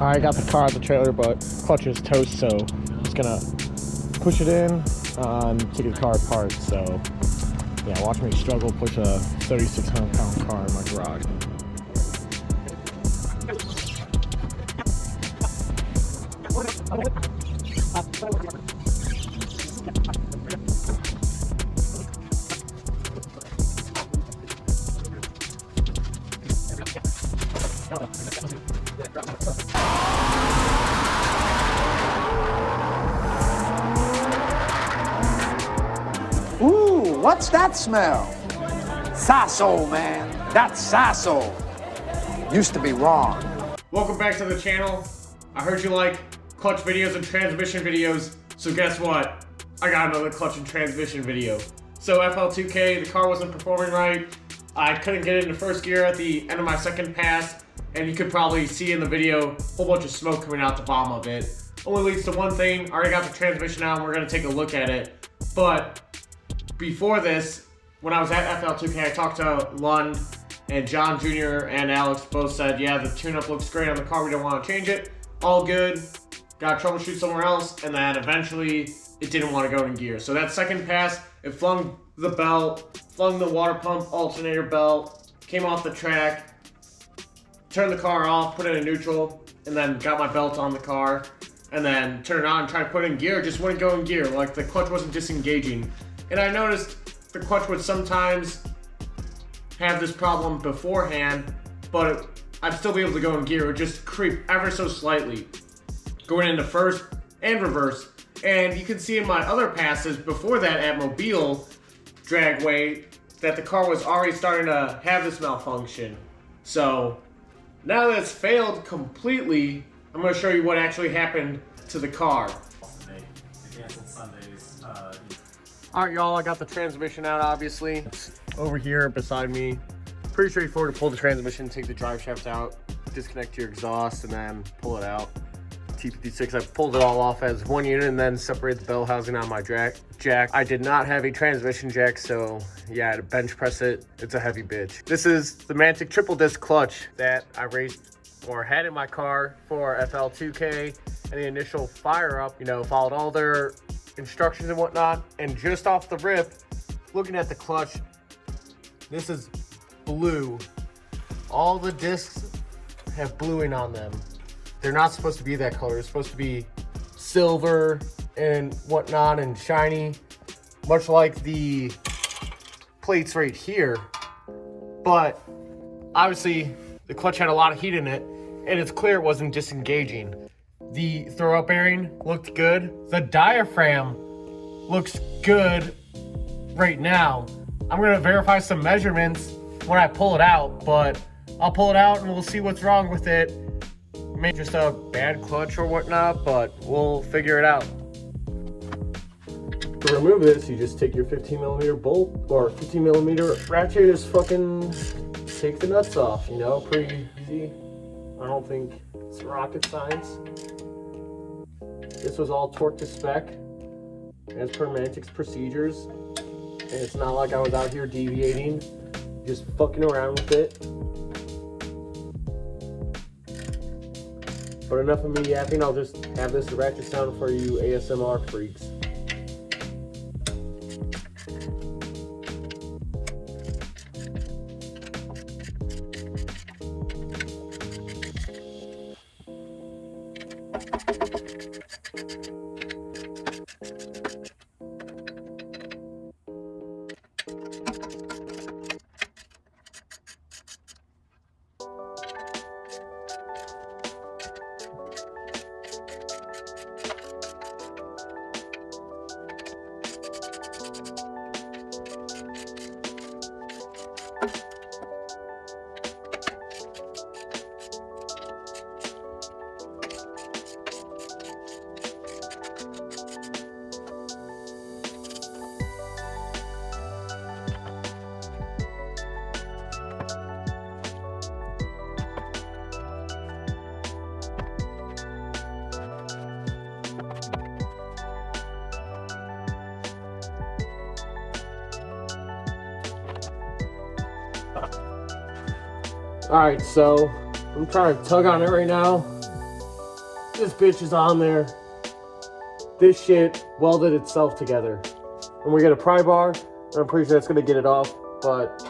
I got the car at the trailer, but clutch is toast, so I'm just gonna push it in and take the car apart. So yeah, watch me struggle push a 3,600-pound car in my garage. Ooh, what's that smell? Sasso, man. That's Sasso. Used to be wrong. Welcome back to the channel. I heard you like clutch videos and transmission videos, so guess what? I got another clutch and transmission video. So FL2K, the car wasn't performing right. I couldn't get it into first gear at the end of my second pass, and you could probably see in the video a whole bunch of smoke coming out the bottom of it. Only leads to one thing. I already got the transmission out and we're gonna take a look at it. But before this, when I was at FL2K, I talked to Lund, and John Jr. and Alex both said, yeah, the tune-up looks great on the car, we don't want to change it. All good, got to troubleshoot somewhere else, and then eventually it didn't want to go in gear. So that second pass, it flung the belt, flung the water pump alternator belt, came off the track, turned the car off, put it in neutral, and then got my belt on the car, and then turned it on and tried to put it in gear, just wouldn't go in gear, like the clutch wasn't disengaging. And I noticed the clutch would sometimes have this problem beforehand, but I'd still be able to go in gear. It would just creep ever so slightly, going into first and reverse. And you can see in my other passes before that at Mobile Dragway that the car was already starting to have this malfunction. So now that it's failed completely, I'm going to show you what actually happened to the car. Alright y'all, I got the transmission out obviously. It's over here beside me. Pretty straightforward to pull the transmission, take the drive shaft out, disconnect your exhaust, and then pull it out. T56, I pulled it all off as one unit and then separate the bell housing on my jack. I did not have a transmission jack, so yeah, I had to bench press it. It's a heavy bitch. This is the Mantic triple disc clutch that I raced or had in my car for FL2K, and the initial fire up, you know, followed all their instructions and whatnot, and just off the rip, looking at the clutch, this is blue. All the discs have bluing on them. They're not supposed to be that color. It's supposed to be silver and whatnot and shiny, much like the plates right here. But obviously the clutch had a lot of heat in it, and it's clear it wasn't disengaging. The throw-up bearing looked good. The diaphragm looks good right now. I'm gonna verify some measurements when I pull it out, but I'll pull it out and we'll see what's wrong with it. Maybe just a bad clutch or whatnot, but we'll figure it out. To remove this, you just take your 15mm bolt or 15mm ratchet, just fucking take the nuts off, you know, pretty easy. I don't think it's rocket science. This was all torque to spec as per Mantic's procedures, and it's not like I was out here deviating, just fucking around with it. But enough of me yapping, I'll just have this ratchet sound for you ASMR freaks. Alright, so I'm trying to tug on it right now. This bitch is on there. This shit welded itself together. And we get a pry bar, and I'm pretty sure that's gonna get it off, but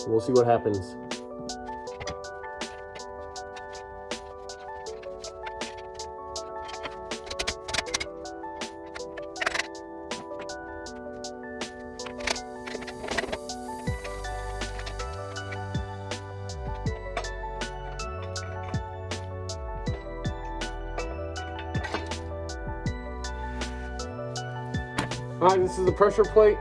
we'll see what happens. Alright, this is the pressure plate,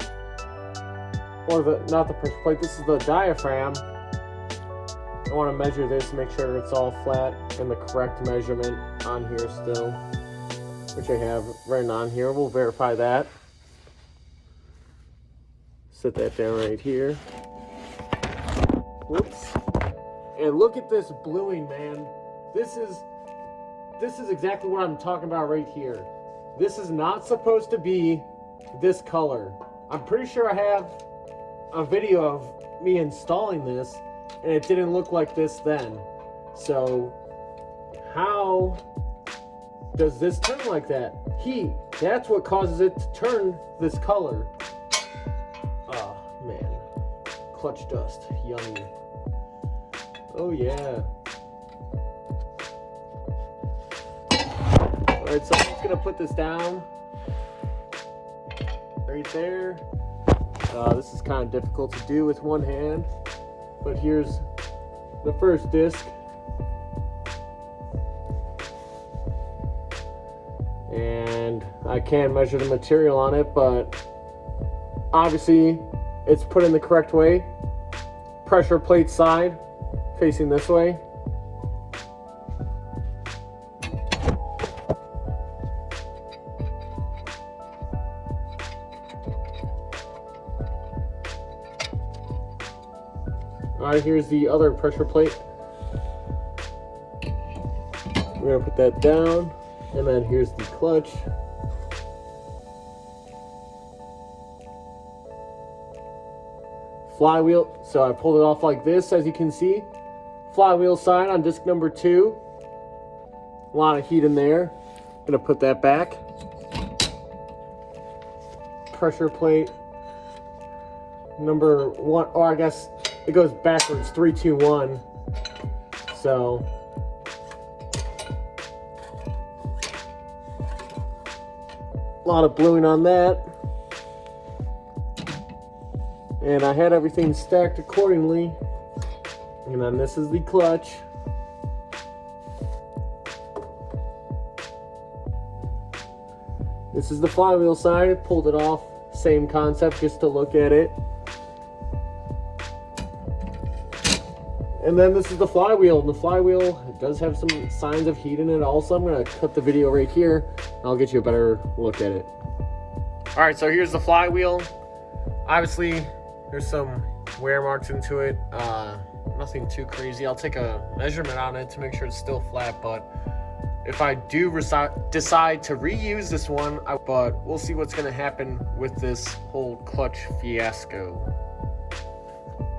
or not the pressure plate, this is the diaphragm. I want to measure this, make sure it's all flat and the correct measurement on here still, which I have written on here. We'll verify that. Set that down right here. Whoops. And look at this bluing, man. This is exactly what I'm talking about right here. This is not supposed to be this color. I'm pretty sure I have a video of me installing this and it didn't look like this then. So how does this turn like that? Heat, that's what causes it to turn this color. Oh man, clutch dust, yummy. Oh yeah. Alright, so I'm just gonna put this down right there. This is kind of difficult to do with one hand, but here's the first disc. And I can measure the material on it, but obviously it's put in the correct way. Pressure plate side facing this way. Alright, here's the other pressure plate. We're gonna put that down, and then here's the clutch. Flywheel, so I pulled it off like this, as you can see. Flywheel side on disc number 2. A lot of heat in there. Gonna put that back. Pressure plate number 1, or I guess it goes backwards, 3, 2, 1. So a lot of bluing on that. And I had everything stacked accordingly. And then this is the clutch. This is the flywheel side. Pulled it off. Same concept, just to look at it. And then this is the flywheel. And the flywheel, it does have some signs of heat in it also. I'm going to cut the video right here, and I'll get you a better look at it. Alright, so here's the flywheel. Obviously, there's some wear marks into it. Nothing too crazy. I'll take a measurement on it to make sure it's still flat, but if I do decide to reuse this one, but we'll see what's going to happen with this whole clutch fiasco.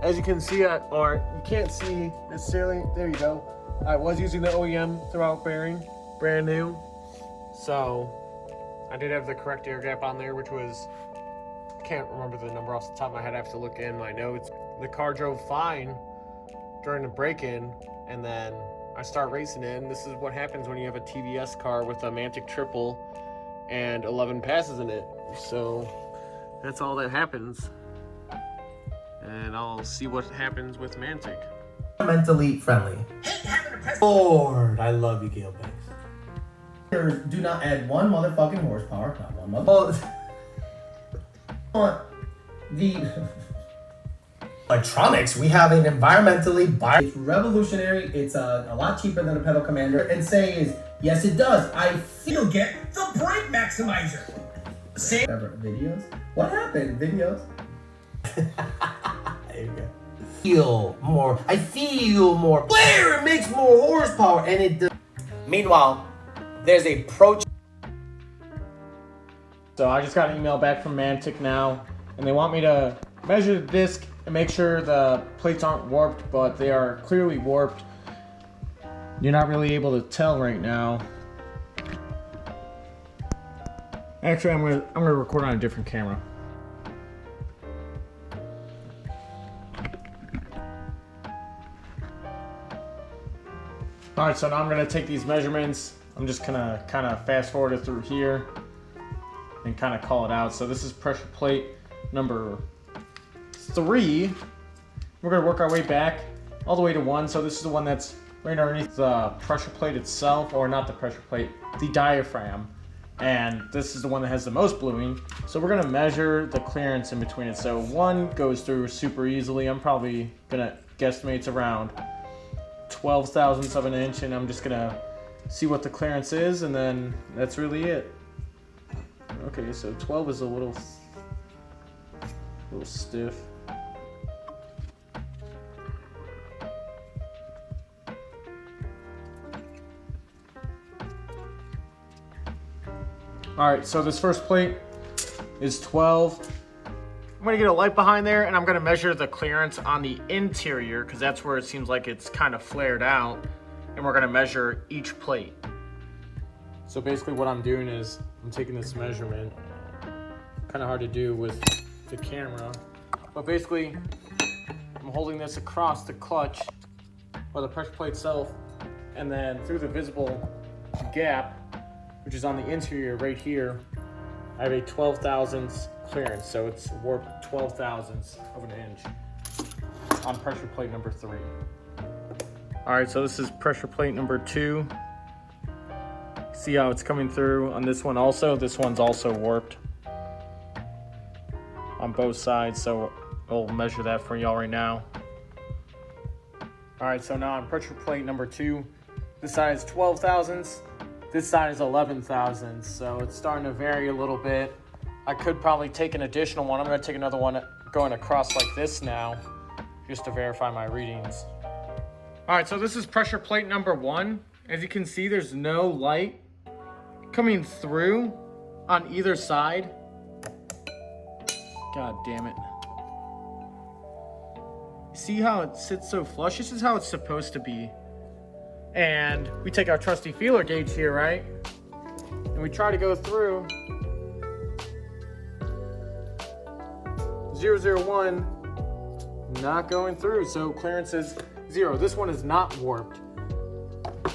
As you can see, or you can't see necessarily, there you go. I was using the OEM throwout bearing, brand new. So I did have the correct air gap on there, which was, can't remember the number off the top of my head. I have to look in my notes. The car drove fine during the break-in, and then I start racing it, and this is what happens when you have a TVS car with a Mantic triple and 11 passes in it. So that's all that happens. And I'll see what happens with Mantic. Mentally friendly. Lord, I love you, Gale Banks. Do not add one motherfucking horsepower. Not one mother. The electronics, we have an environmentally it's revolutionary. It's a lot cheaper than a pedal commander. And saying is, yes, it does. I feel get the brake maximizer. Same videos. What happened? Videos. There you go. I feel more clear. It makes more horsepower, and it does. Meanwhile, there's a pro. So I just got an email back from Mantic now, and they want me to measure the disc and make sure the plates aren't warped, but they are clearly warped. You're not really able to tell right now. Actually, I'm gonna record on a different camera. All right, so now I'm gonna take these measurements. I'm just gonna kind of fast forward it through here and kind of call it out. So this is pressure plate number 3. We're gonna work our way back all the way to 1. So this is the one that's right underneath the pressure plate itself, or not the pressure plate, the diaphragm. And this is the one that has the most bluing. So we're gonna measure the clearance in between it. So 1 goes through super easily. I'm probably gonna guesstimate it's around 12 thousandths of an inch, and I'm just gonna see what the clearance is, and then that's really it. Okay, so 12 is a little stiff. All right, so this first plate is 12. I'm gonna get a light behind there, and I'm gonna measure the clearance on the interior, because that's where it seems like it's kind of flared out, and we're gonna measure each plate. So basically what I'm doing is I'm taking this measurement, kind of hard to do with the camera, but basically I'm holding this across the clutch or the pressure plate itself, and then through the visible gap, which is on the interior right here, I have a 12 thousandths clearance, so it's warped 12 thousandths of an inch on pressure plate number 3. All right, so this is pressure plate number 2. See how it's coming through on this one also. This one's also warped on both sides, so we'll measure that for y'all right now. All right, so now on pressure plate number 2, this side is 12 thousandths, this side is 11 thousandths, so it's starting to vary a little bit. I could probably take an additional one. I'm gonna take another one going across like this now, just to verify my readings. All right, so this is pressure plate number 1. As you can see, there's no light coming through on either side. God damn it. See how it sits so flush? This is how it's supposed to be. And we take our trusty feeler gauge here, right? And we try to go through 001, not going through, so clearance is 0. This one is not warped.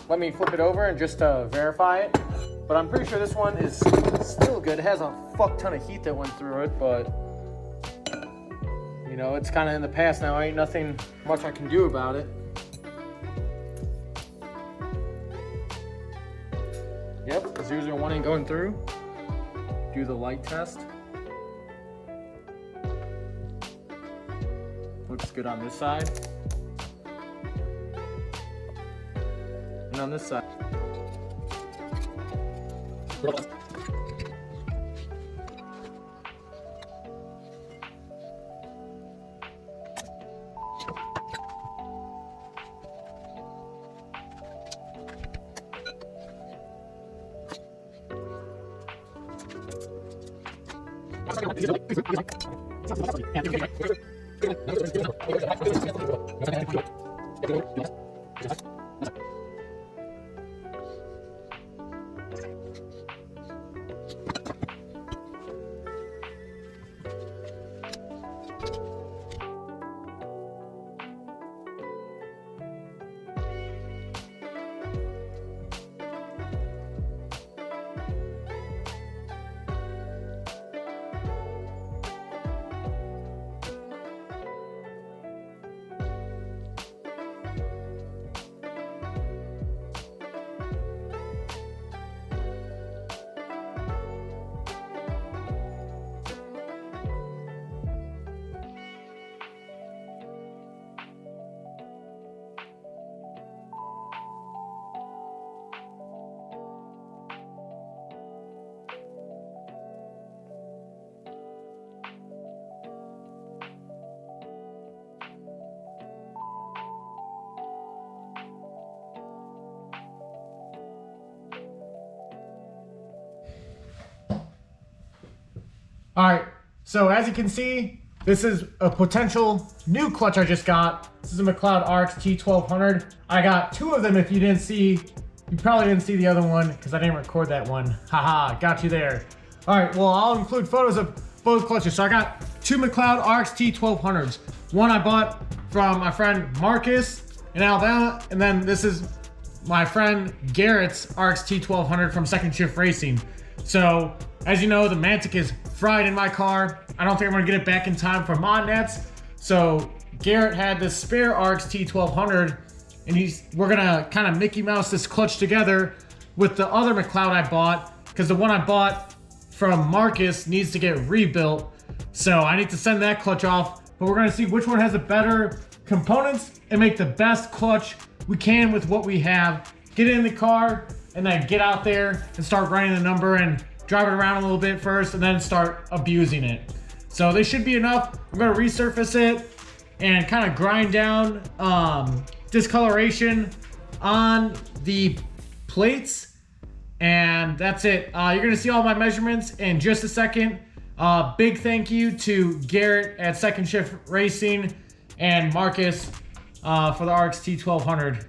Let me flip it over and just verify it. But I'm pretty sure this one is still good. It has a fuck ton of heat that went through it, but you know, it's kind of in the past now. Ain't nothing much I can do about it. Yep, 001 ain't going through. Do the light test. Looks good on this side. And on this side. All right, so as you can see, This is a potential new clutch I just got. This is a McLeod RX T1200. I got two of them. If you didn't see, you probably didn't see the other one because I didn't record that one. Haha, got you there. All right, well, I'll include photos of both clutches. So I got two McLeod RX T1200s. One I bought from my friend Marcus in Alabama, and then this is my friend Garrett's RX T1200 from Second Shift Racing. So, as you know, the Mantic is fried in my car. I don't think I'm gonna get it back in time for mod nets. So Garrett had this spare RX T1200, and we're gonna kind of Mickey Mouse this clutch together with the other McLeod I bought, because the one I bought from Marcus needs to get rebuilt. So I need to send that clutch off, but we're gonna see which one has the better components and make the best clutch we can with what we have. Get it in the car and then get out there and start running the number and drive it around a little bit first and then start abusing it. So this should be enough. I'm gonna resurface it and kind of grind down discoloration on the plates, and that's it. You're gonna see all my measurements in just a second. Big thank you to Garrett at Second Shift Racing and Marcus for the RX T1200.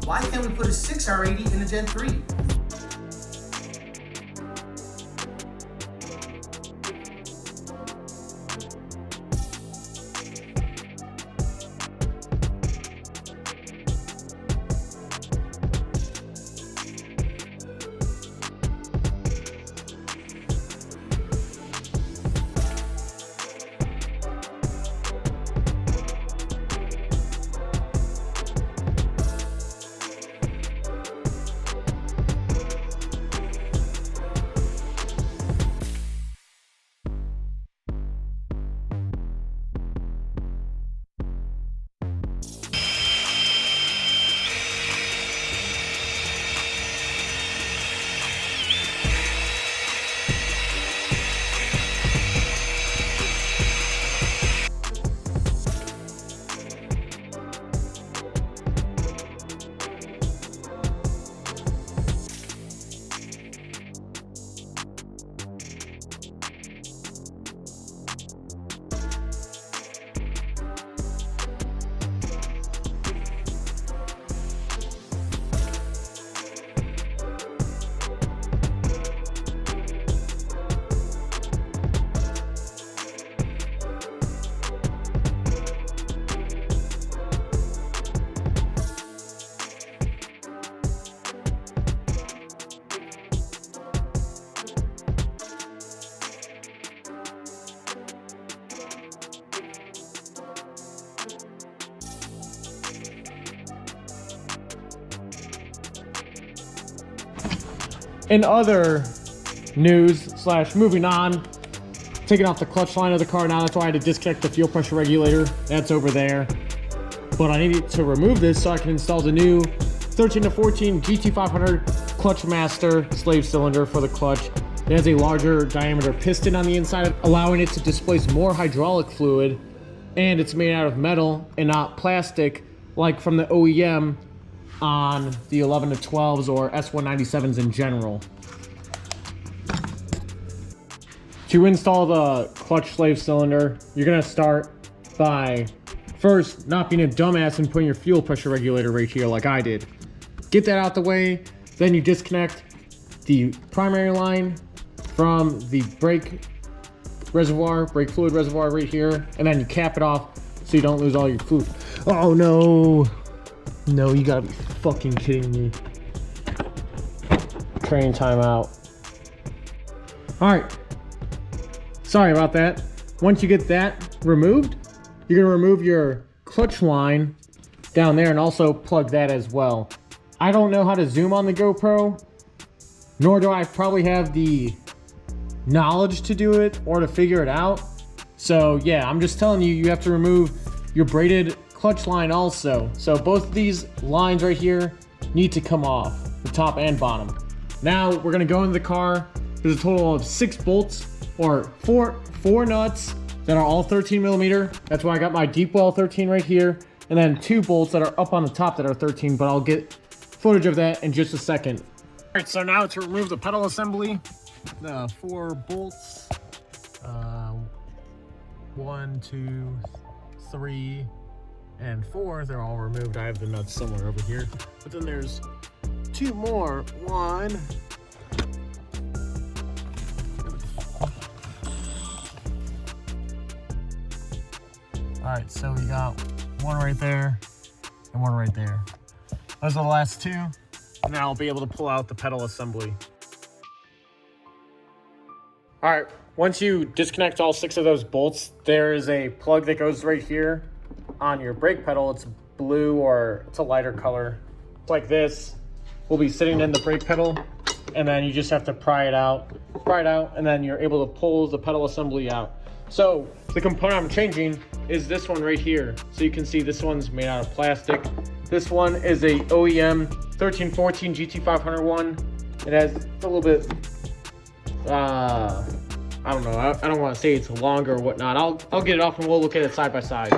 Why can't we put a 6R80 in a Gen 3? In other news slash moving on, taking off the clutch line of the car now. That's why I had to disconnect the fuel pressure regulator. That's over there. But I needed to remove this so I can install the new 13 to 14 GT500 Clutch Master slave cylinder for the clutch. It has a larger diameter piston on the inside, allowing it to displace more hydraulic fluid, and it's made out of metal and not plastic like from the OEM on the 11 to 12s or S197s in general. To install the clutch slave cylinder, you're gonna start by first not being a dumbass and putting your fuel pressure regulator right here like I did. Get that out the way, then you disconnect the primary line from the brake fluid reservoir right here, and then you cap it off so you don't lose all your fluid. Oh no! No, you gotta be fucking kidding me. Training timeout. All right. Sorry about that. Once you get that removed, you're gonna remove your clutch line down there and also plug that as well. I don't know how to zoom on the GoPro, nor do I probably have the knowledge to do it or to figure it out. So yeah, I'm just telling you, you have to remove your braided clutch line also. So both of these lines right here need to come off, the top and bottom. Now we're gonna go into the car. There's a total of 6 bolts, or four nuts that are all 13 millimeter. That's why I got my deep well 13 right here. And then 2 bolts that are up on the top that are 13, but I'll get footage of that in just a second. All right, so now to remove the pedal assembly, the 4 bolts, 1, 2, 3, and 4, they're all removed. I have the nuts somewhere over here, but then there's 2 more. 1, all right, so we got 1 right there and 1 right there. Those are the last 2. And now I'll be able to pull out the pedal assembly. All right, once you disconnect all 6 of those bolts, there is a plug that goes right here on your brake pedal. It's blue, or it's a lighter color. It's like this. Will be sitting in the brake pedal, and then you just have to pry it out, and then you're able to pull the pedal assembly out. So the component I'm changing is this one right here. So you can see this one's made out of plastic. This one is a OEM 1314 GT500 one. It has a little bit, I don't know. I don't want to say it's longer or whatnot. I'll get it off and we'll look at it side by side.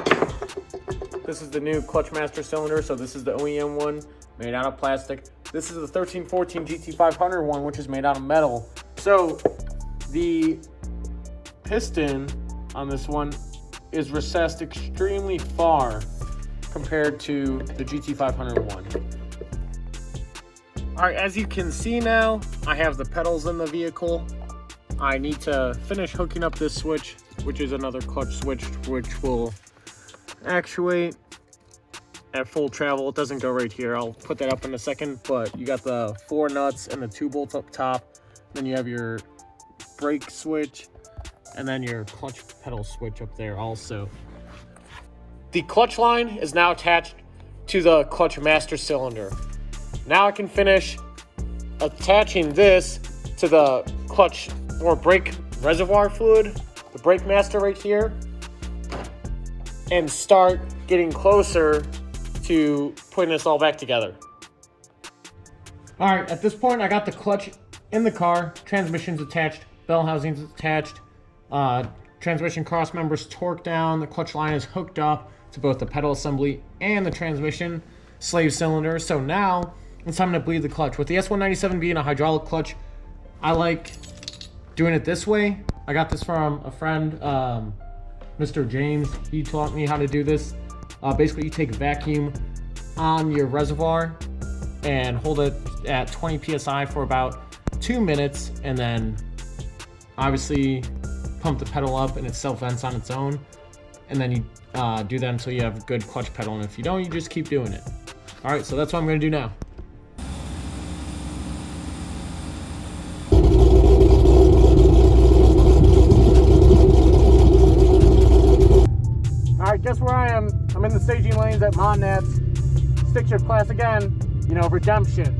This is the new clutch master cylinder. So this is the OEM one made out of plastic. This is the 1314 GT500 one, which is made out of metal. So the piston on this one is recessed extremely far compared to the GT500 one. All right, as you can see now, I have the pedals in the vehicle. I need to finish hooking up this switch, which is another clutch switch, which will actuate at full travel. It doesn't go right here. I'll put that up in a second, but you got the 4 nuts and the 2 bolts up top. Then you have your brake switch, and then your clutch pedal switch up there also. The clutch line is now attached to the clutch master cylinder. Now I can finish attaching this to the clutch or brake reservoir fluid, the brake master right here, and start getting closer to putting this all back together. All right, at this point I got the clutch in the car, transmission's attached, bell housing's attached, transmission cross members torqued down, the clutch line is hooked up to both the pedal assembly and the transmission slave cylinder. So now it's time to bleed the clutch. With the S197 being a hydraulic clutch, I like doing it this way. I got this from a friend, Mr. James. He taught me how to do this. Basically, you take vacuum on your reservoir and hold it at 20 psi for about 2 minutes, and then obviously pump the pedal up and it self-vents on its own, and then you do that until you have a good clutch pedal, and if you don't, you just keep doing it. All right, so that's what I'm going to do now. All right, guess where I am? I'm in the staging lanes at Monnets. Stick shift class again, you know, redemption.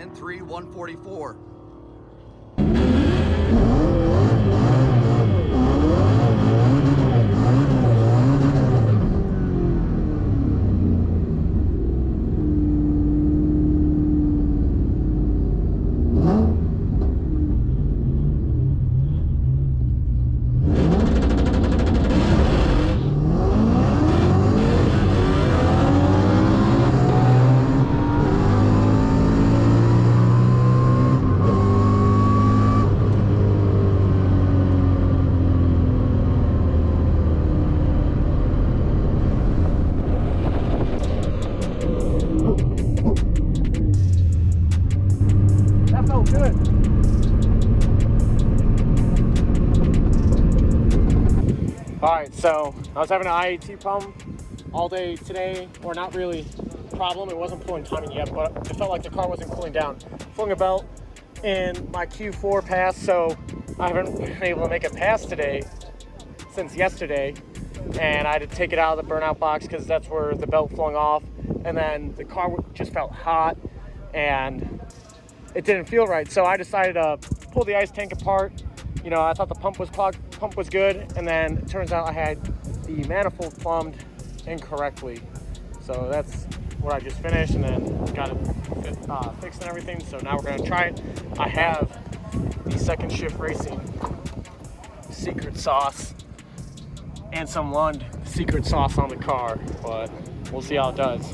10-3-144. That felt good. Alright, so I was having an IAT problem all day today, or not really problem, it wasn't pulling timing yet, but it felt like the car wasn't cooling down. Flung a belt in my Q4 pass, so I haven't been able to make a pass today since yesterday, and I had to take it out of the burnout box because that's where the belt flung off, and then the car just felt hot and it didn't feel right, so I decided to pull the ice tank apart. You know, I thought the pump was clogged, pump was good, and then it turns out I had the manifold plumbed incorrectly. So that's what I just finished, and then got it fixed and everything. So now we're gonna try it. I have the Second Shift Racing secret sauce and some Lund secret sauce on the car, but we'll see how it does.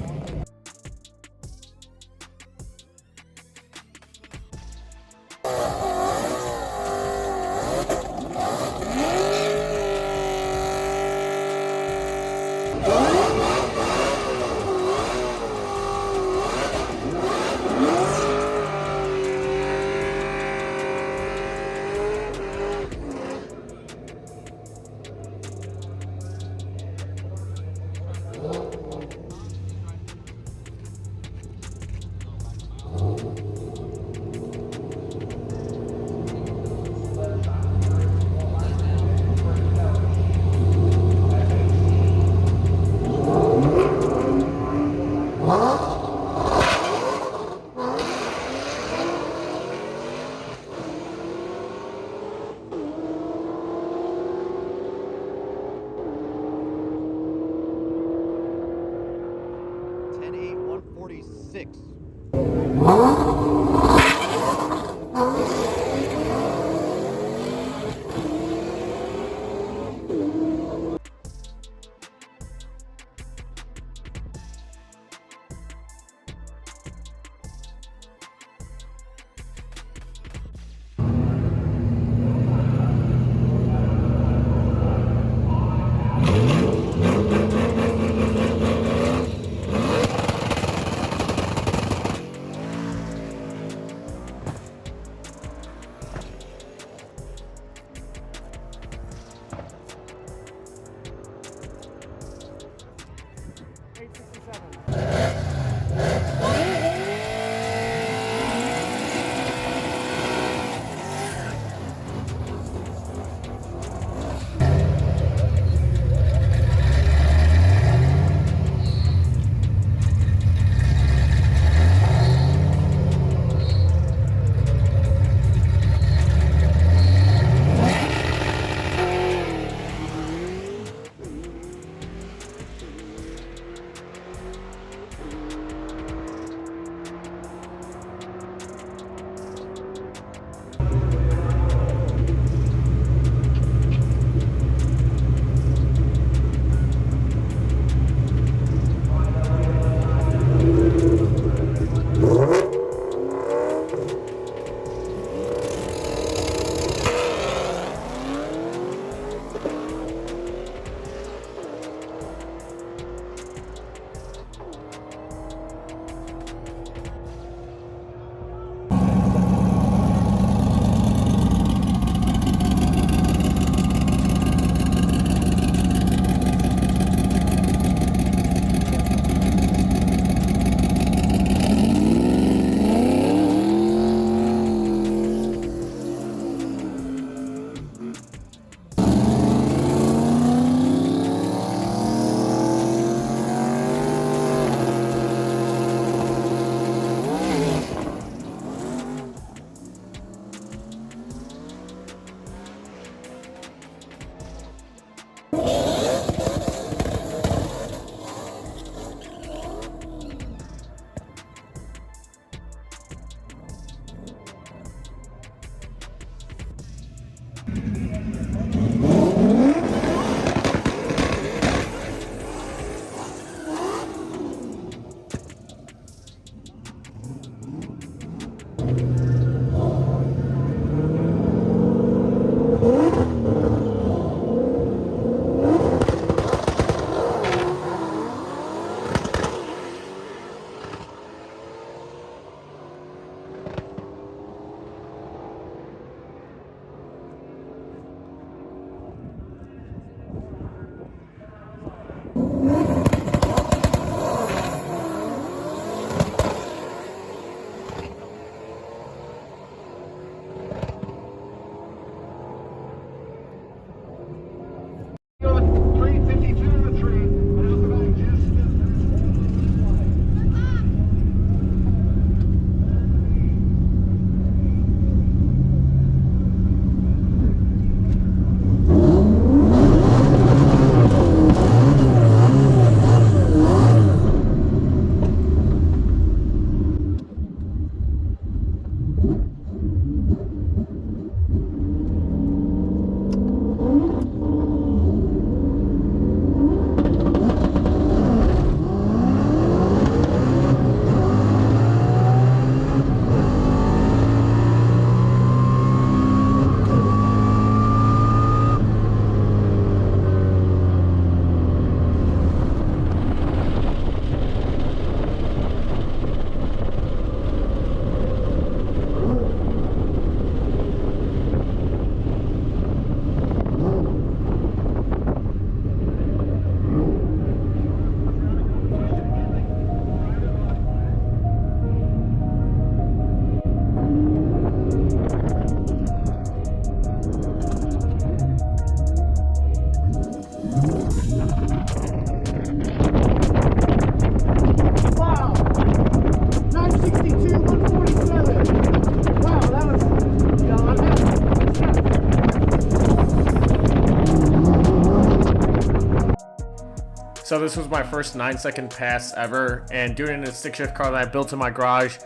So this was my first 9-second pass ever, and doing it in a stick shift car that I built in my garage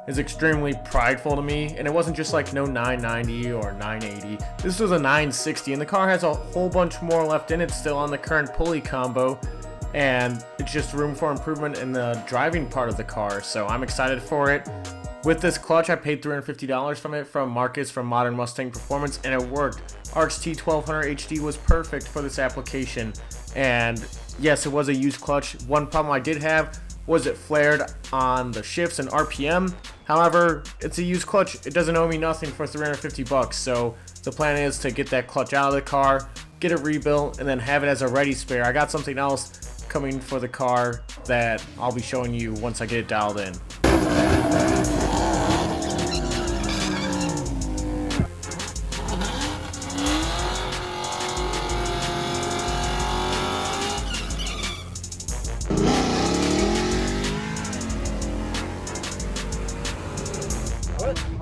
is extremely prideful to me. And it wasn't just like no 990 or 980. This was a 960, and the car has a whole bunch more left in it still on the current pulley combo, and it's just room for improvement in the driving part of the car. So I'm excited for it. With this clutch, I paid $350 from it from Marcus from Modern Mustang Performance, and it worked. RXT 1200 HD was perfect for this application. And yes, it was a used clutch. One problem I did have was it flared on the shifts and RPM. However, it's a used clutch. It doesn't owe me nothing for $350. So the plan is to get that clutch out of the car, get it rebuilt, and then have it as a ready spare. I got something else coming for the car that I'll be showing you once I get it dialed in. What?